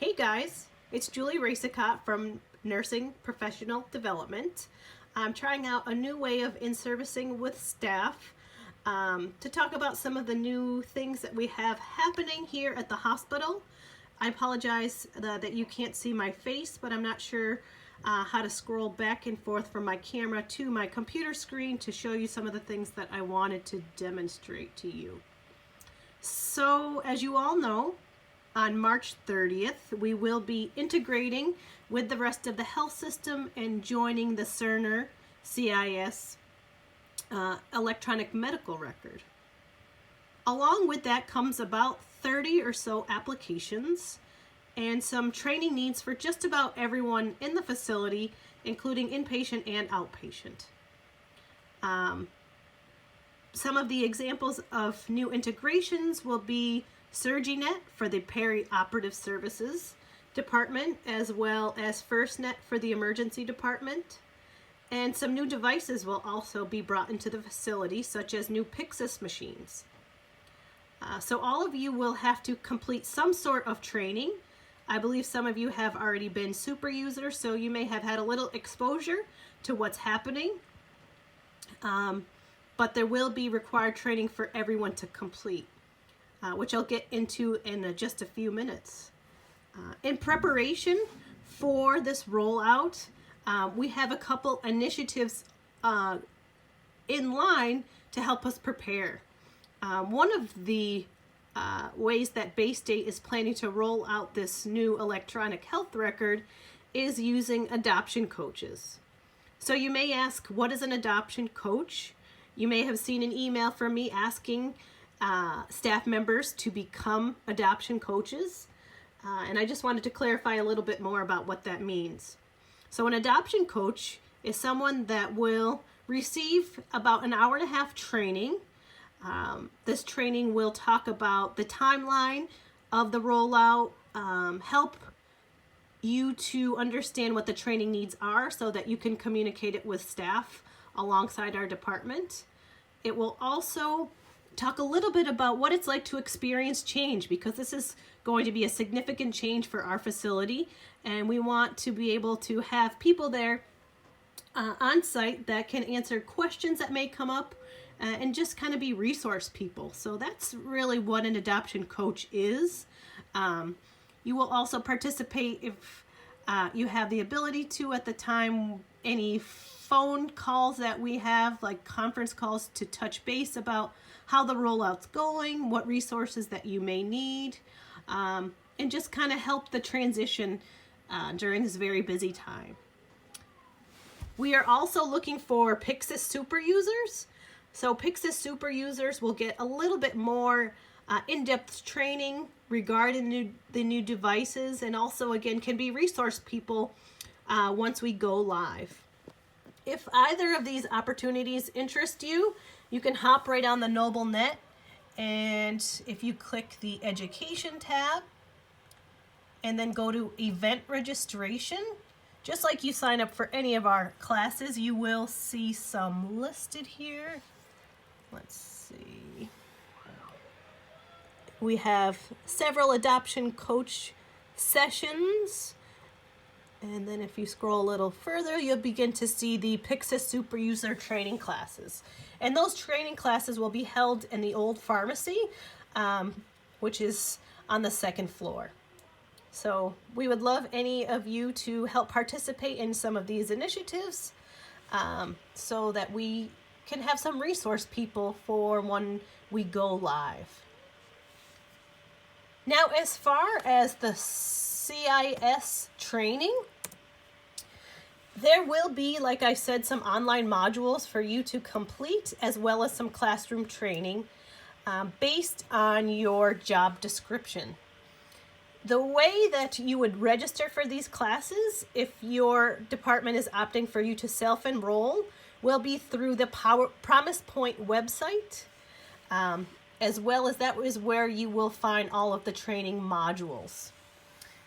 Hey guys, it's Julie Racicott from Nursing Professional Development. I'm trying out a new way of in-servicing with staff to talk about some of the new things that we have happening here at the hospital. I apologize that you can't see my face, but I'm not sure how to scroll back and forth from my camera to my computer screen to show you some of the things that I wanted to demonstrate to you. So, as you all know, on March 30th, we will be integrating with the rest of the health system and joining the Cerner CIS electronic medical record. Along with that comes about 30 or so applications and some training needs for just about everyone in the facility, including inpatient and outpatient. Some of the examples of new integrations will be SurgiNet for the perioperative services department, as well as FirstNet for the emergency department. And some new devices will also be brought into the facility, such as new Pyxis machines. So all of you will have to complete some sort of training. I believe some of you have already been super users, so you may have had a little exposure to what's happening. But there will be required training for everyone to complete, which I'll get into in just a few minutes. In preparation for this rollout, we have a couple initiatives in line to help us prepare. One of the ways that Baystate is planning to roll out this new electronic health record is using adoption coaches. So you may ask, what is an adoption coach? You may have seen an email from me asking staff members to become adoption coaches. And I just wanted to clarify a little bit more about what that means. So an adoption coach is someone that will receive about an hour and a half training. This training will talk about the timeline of the rollout, help you to understand what the training needs are so that you can communicate it with staff alongside our department. It will also talk a little bit about what it's like to experience change, because this is going to be a significant change for our facility, and we want to be able to have people there on site that can answer questions that may come up and just kind of be resource people. So that's really what an adoption coach is. You will also participate if you have the ability to at the time. Any phone calls that we have, like conference calls, to touch base about how the rollout's going, what resources that you may need, and just kind of help the transition during this very busy time. We are also looking for Pyxis super users. So Pyxis super users will get a little bit more in-depth training regarding the new devices, and also again can be resource people once we go live. If either of these opportunities interest you, you can hop right on the NobleNet, and if you click the Education tab and then go to Event Registration, just like you sign up for any of our classes, you will see some listed here. Let's see. We have several adoption coach sessions. And then if you scroll a little further, you'll begin to see the Pyxis Super User training classes. And those training classes will be held in the old pharmacy, which is on the second floor. So we would love any of you to help participate in some of these initiatives so that we can have some resource people for when we go live. Now, as far as the CIS training, there will be, like I said, some online modules for you to complete, as well as some classroom training based on your job description. The way that you would register for these classes, if your department is opting for you to self-enroll, will be through the Promise Point website, as well as that is where you will find all of the training modules.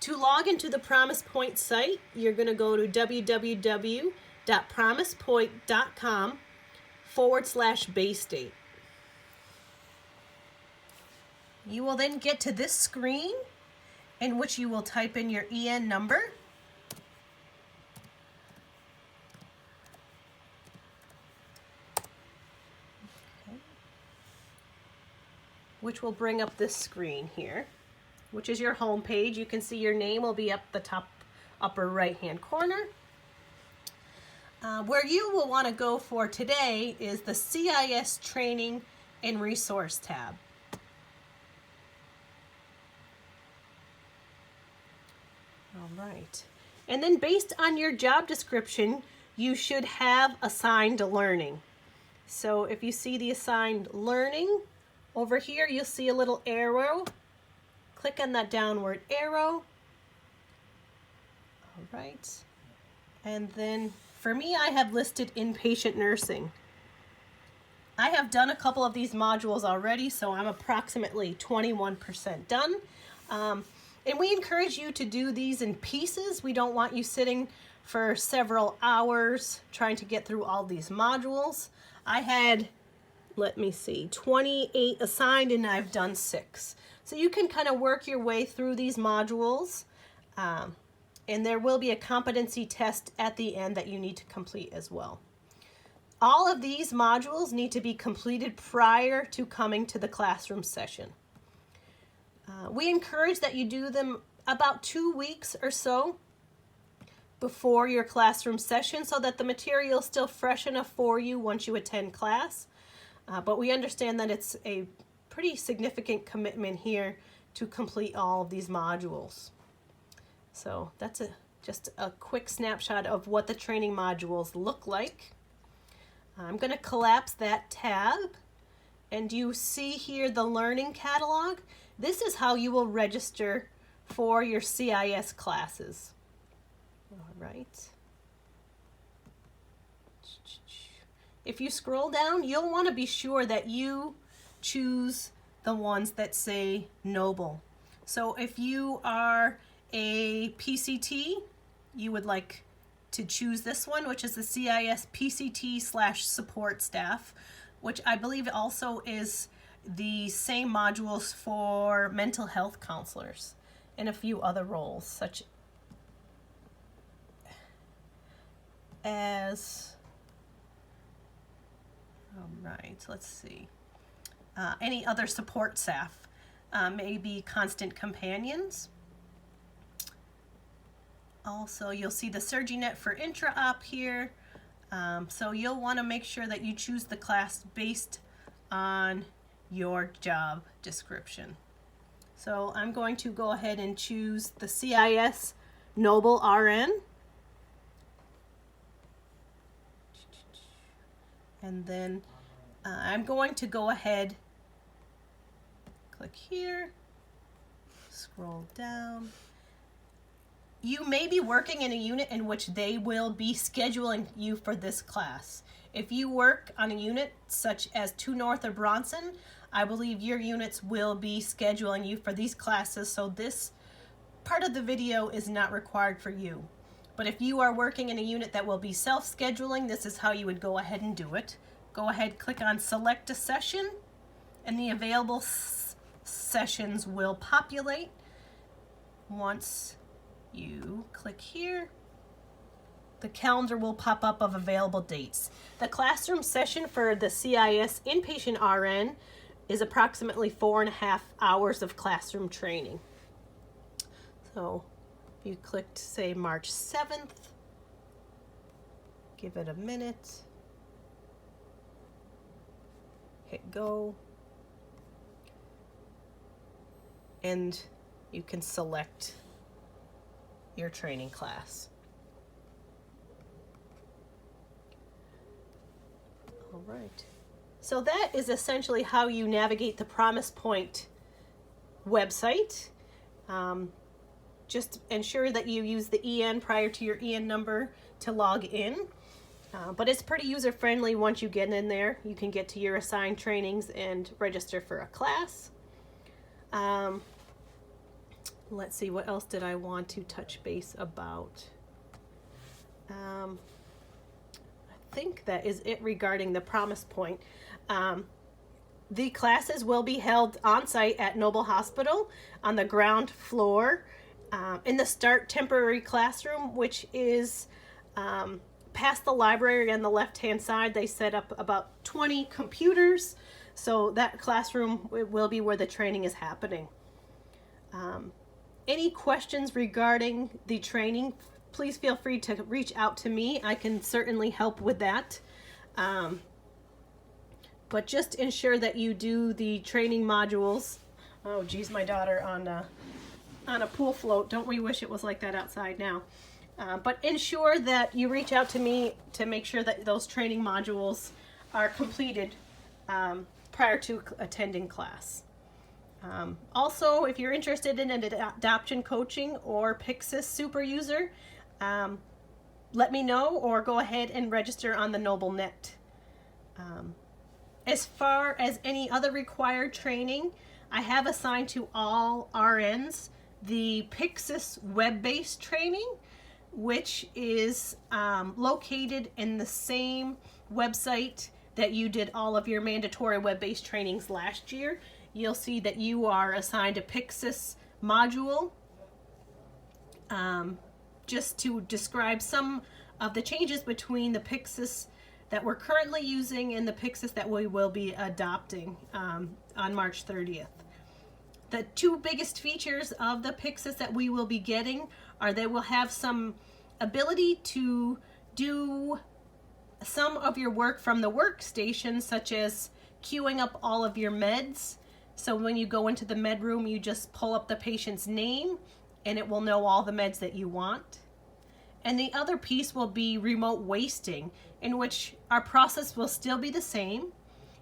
To log into the Promise Point site, you're going to go to www.promisepoint.com/Baystate. You will then get to this screen, in which you will type in your EN number. Okay. Which will bring up this screen here, which is your home page. You can see your name will be up the top upper right hand corner. Where you will want to go for today is the CIS Training and Resource tab. All right. And then based on your job description, you should have assigned learning. So if you see the assigned learning over here, you'll see a little arrow. Click on that downward arrow. All right. And then for me, I have listed inpatient nursing. I have done a couple of these modules already, so I'm approximately 21% done. And we encourage you to do these in pieces. We don't want you sitting for several hours trying to get through all these modules. I had, let me see, 28 assigned and I've done 6. So you can kind of work your way through these modules. And there will be a competency test at the end that you need to complete as well. All of these modules need to be completed prior to coming to the classroom session. We encourage that you do them about 2 weeks or so before your classroom session so that the material is still fresh enough for you once you attend class. But we understand that it's a pretty significant commitment here to complete all of these modules. So that's just a quick snapshot of what the training modules look like. I'm going to collapse that tab, and you see here the learning catalog. This is how you will register for your CIS classes. All right. If you scroll down, you'll want to be sure that you choose the ones that say Noble. So if you are a PCT, you would like to choose this one, which is the CIS PCT/support staff, which I believe also is the same modules for mental health counselors and a few other roles, such as, all right, let's see, any other support staff, maybe constant companions. Also, you'll see the SurgiNet for intra-op here. So you'll want to make sure that you choose the class based on your job description. So I'm going to go ahead and choose the CIS Noble RN. And then I'm going to go ahead, click here, scroll down. You may be working in a unit in which they will be scheduling you for this class. If you work on a unit such as 2 North or Bronson, I believe your units will be scheduling you for these classes, so this part of the video is not required for you. But if you are working in a unit that will be self-scheduling, this is how you would go ahead and do it. Go ahead, click on Select a Session, and the available sessions will populate. Once you click here, the calendar will pop up of available dates. The classroom session for the CIS Inpatient RN is approximately 4.5 hours of classroom training. So if you clicked, say, March 7th, give it a minute, hit go, and you can select your training class. All right. So that is essentially how you navigate the Promise Point website. Just ensure that you use the EN prior to your EN number to log in. But it's pretty user-friendly once you get in there. You can get to your assigned trainings and register for a class. Let's see, what else did I want to touch base about? I think that is it regarding the Promise Point. The classes will be held on site at Noble Hospital on the ground floor in the START temporary classroom, which is past the library on the left-hand side. They set up about 20 computers, so that classroom will be where the training is happening. Any questions regarding the training, please feel free to reach out to me. I can certainly help with that. But just ensure that you do the training modules. Oh geez, my daughter on a pool float. Don't we wish it was like that outside now? But ensure that you reach out to me to make sure that those training modules are completed prior to attending class. Also, if you're interested in an adoption coaching or Pyxis super user, let me know or go ahead and register on the NobleNet. As far as any other required training, I have assigned to all RNs the Pyxis web-based training, which is located in the same website that you did all of your mandatory web-based trainings last year. You'll see that you are assigned a Pyxis module just to describe some of the changes between the Pyxis that we're currently using and the Pyxis that we will be adopting on March 30th. The two biggest features of the Pyxis that we will be getting are they will have some ability to do some of your work from the workstation, such as queuing up all of your meds. So when you go into the med room, you just pull up the patient's name and it will know all the meds that you want. And the other piece will be remote wasting, in which our process will still be the same.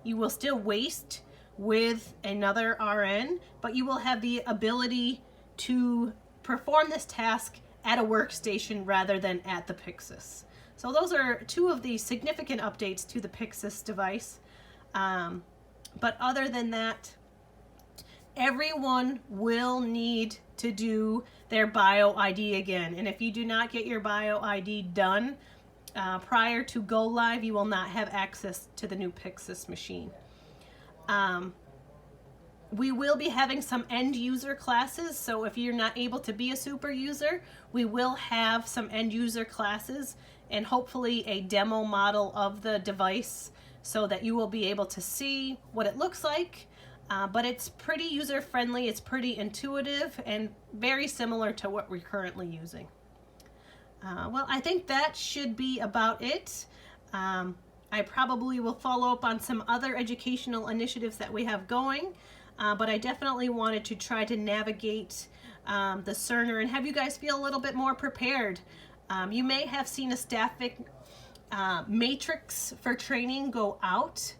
You will still waste with another RN, but you will have the ability to perform this task at a workstation rather than at the Pyxis. So those are two of the significant updates to the Pyxis device. But other than that, everyone will need to do their BioID again. And if you do not get your BioID done prior to go live, you will not have access to the new Pyxis machine. We will be having some end user classes. So if you're not able to be a super user, we will have some end user classes and hopefully a demo model of the device so that you will be able to see what it looks like. But it's pretty user friendly, it's pretty intuitive, and very similar to what we're currently using. Well, I think that should be about it. I probably will follow up on some other educational initiatives that we have going, but I definitely wanted to try to navigate the Cerner and have you guys feel a little bit more prepared. You may have seen a staffing matrix for training go out.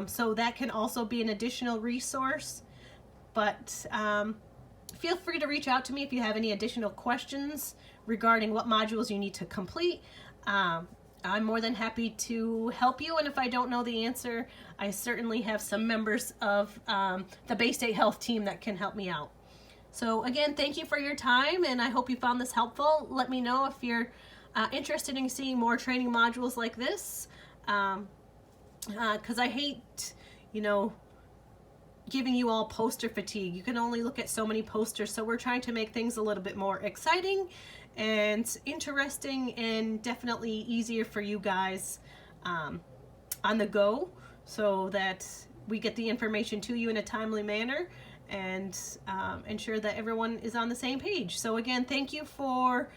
So that can also be an additional resource, but feel free to reach out to me if you have any additional questions regarding what modules you need to complete. I'm more than happy to help you, and if I don't know the answer, I certainly have some members of the Baystate Health team that can help me out. So again, thank you for your time, and I hope you found this helpful. Let me know if you're interested in seeing more training modules like this. Because I hate, giving you all poster fatigue. You can only look at so many posters, so we're trying to make things a little bit more exciting and interesting and definitely easier for you guys on the go so that we get the information to you in a timely manner and ensure that everyone is on the same page. So again, thank you for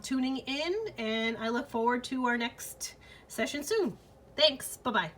tuning in, and I look forward to our next session soon. Thanks. Bye-bye.